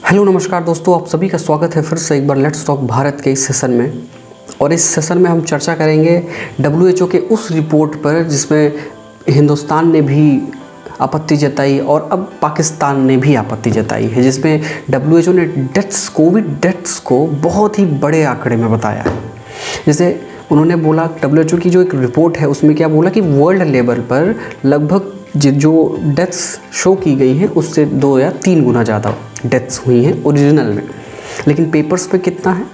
Hello नमस्कार दोस्तों, आप सभी का स्वागत है फिर से एक बार लेट्स टॉक भारत के इस सेशन में। और इस सेशन में हम चर्चा करेंगे WHO के उस रिपोर्ट पर जिसमें हिंदुस्तान ने भी आपत्ति जताई और अब पाकिस्तान ने भी आपत्ति जताई है, जिसमें WHO ने कोविड डेथ्स को बहुत ही बड़े आंकड़े में बताया है। जैसे उन्होंने बोला, WHO की जो एक रिपोर्ट है उसमें क्या बोला कि वर्ल्ड लेवल पर लगभग जो डेथ्स शो की गई हैं उससे 2 या 3 गुना ज़्यादा डेथ्स हुई हैं ओरिजिनल में, लेकिन पेपर्स पे कितना है,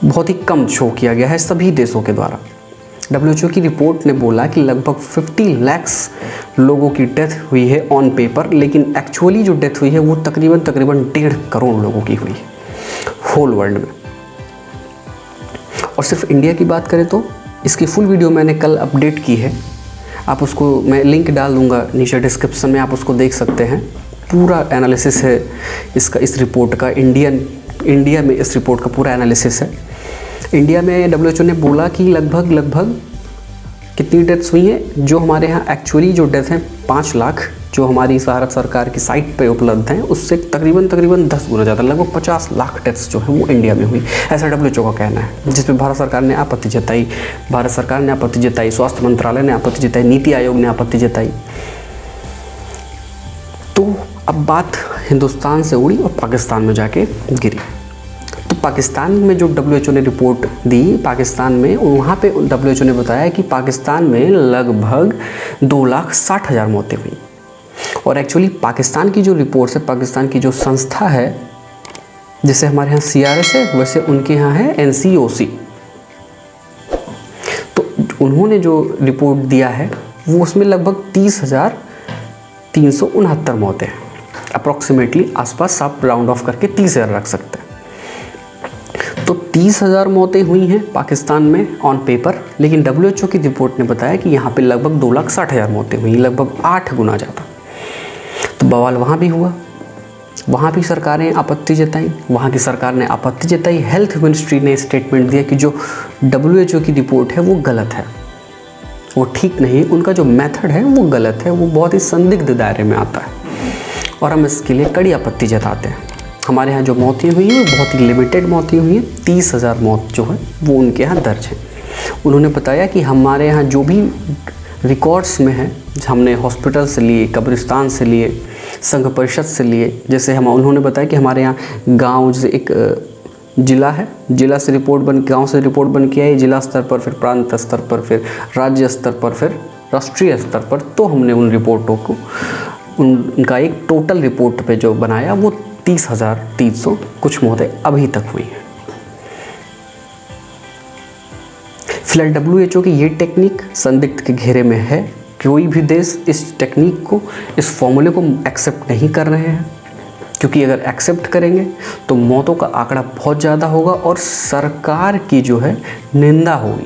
बहुत ही कम शो किया गया है सभी देशों के द्वारा। WHO की रिपोर्ट ने बोला कि लगभग 50 लाख लोगों की डेथ हुई है ऑन पेपर, लेकिन एक्चुअली जो डेथ हुई है वो तकरीबन 1.5 करोड़ लोगों की हुई है होल वर्ल्ड में। और सिर्फ इंडिया की बात करें तो इसकी फुल वीडियो मैंने कल अपडेट की है, आप उसको मैं लिंक डाल दूंगा नीचे डिस्क्रिप्शन में, आप उसको देख सकते हैं। पूरा एनालिसिस है इसका, इस रिपोर्ट का। इंडिया में इस रिपोर्ट का पूरा एनालिसिस है। इंडिया में WHO ने बोला कि लगभग कितनी डेथ्स हुई हैं, जो हमारे यहाँ एक्चुअली जो डेथ हैं 5 लाख, जो हमारी भारत सरकार की साइट पे उपलब्ध हैं उससे तकरीबन 10 गुना ज़्यादा, लगभग 50 लाख डेथ्स जो है वो इंडिया में हुई, ऐसा WHO का कहना है। जिस पे भारत सरकार ने आपत्ति जताई, स्वास्थ्य मंत्रालय ने आपत्ति जताई, नीति आयोग ने आपत्ति जताई। तो अब बात हिंदुस्तान से उड़ी और पाकिस्तान में जाके गिरी। तो पाकिस्तान में जो WHO ने रिपोर्ट दी, पाकिस्तान में वहाँ पे WHO ने बताया कि पाकिस्तान में लगभग 2,60,000 मौतें हुई। और एक्चुअली पाकिस्तान की जो रिपोर्ट्स है, पाकिस्तान की जो संस्था है, जैसे हमारे यहाँ CRS है वैसे उनके यहाँ है NCOC। तो उन्होंने जो रिपोर्ट दिया है वो उसमें लगभग 30,369 मौतें हैं, अप्रॉक्सीमेटली आसपास आप राउंड ऑफ करके 30,000 रख सकते हैं। तो 30,000 मौतें हुई हैं पाकिस्तान में ऑन पेपर, लेकिन WHO की रिपोर्ट ने बताया कि यहाँ पे लगभग 2,60,000 मौतें हुई, लगभग 8 गुना ज़्यादा। तो बवाल वहाँ भी हुआ, वहाँ भी सरकारें आपत्ति जताई, वहाँ की सरकार ने आपत्ति जताई। हेल्थ मिनिस्ट्री ने स्टेटमेंट दिया कि जो WHO की रिपोर्ट है वो गलत है, वो ठीक नहीं, उनका जो मेथड है वो गलत है, वो बहुत ही संदिग्ध दायरे में आता है और हम इसके लिए कड़ी आपत्ति जताते हैं। हमारे यहाँ जो मौतें हुई हैं वो बहुत ही लिमिटेड मौतें हुई हैं, 30,000 मौत जो है वो उनके यहाँ दर्ज है। उन्होंने बताया कि हमारे यहाँ जो भी रिकॉर्ड्स में है, हमने हॉस्पिटल से लिए, कब्रिस्तान से लिए, संघ परिषद से लिए, जैसे उन्होंने बताया कि हमारे यहाँ गांव जैसे एक जिला है, जिला से रिपोर्ट बन, गांव से रिपोर्ट बन के आई, जिला स्तर पर, फिर प्रांत स्तर पर, फिर राज्य स्तर पर, फिर राष्ट्रीय स्तर पर। तो हमने उन रिपोर्टों को, उनका एक टोटल रिपोर्ट पे जो बनाया वो 30,300 कुछ मौतें अभी तक हुई हैं। फिलहाल WHO की ये टेक्निक संदिग्ध के घेरे में है। कोई भी देश इस टेक्निक को, इस फॉर्मूले को एक्सेप्ट नहीं कर रहे हैं, क्योंकि अगर एक्सेप्ट करेंगे तो मौतों का आंकड़ा बहुत ज़्यादा होगा और सरकार की जो है निंदा होगी।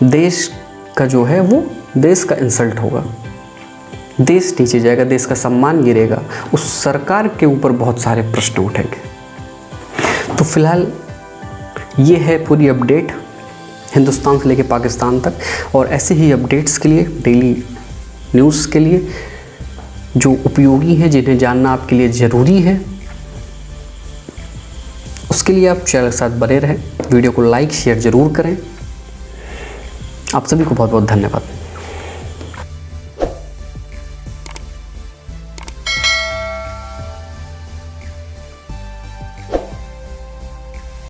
देश का जो है वो देश का इंसल्ट होगा, देश नीचे जाएगा, देश का सम्मान गिरेगा, उस सरकार के ऊपर बहुत सारे प्रश्न उठेंगे। तो फिलहाल ये है पूरी अपडेट हिंदुस्तान से लेकर पाकिस्तान तक। और ऐसे ही अपडेट्स के लिए, डेली न्यूज़ के लिए जो उपयोगी हैं, जिन्हें जानना आपके लिए ज़रूरी है, उसके लिए आप चैनल के साथ बने रहें। वीडियो को लाइक शेयर ज़रूर करें। आप सभी को बहुत बहुत धन्यवाद।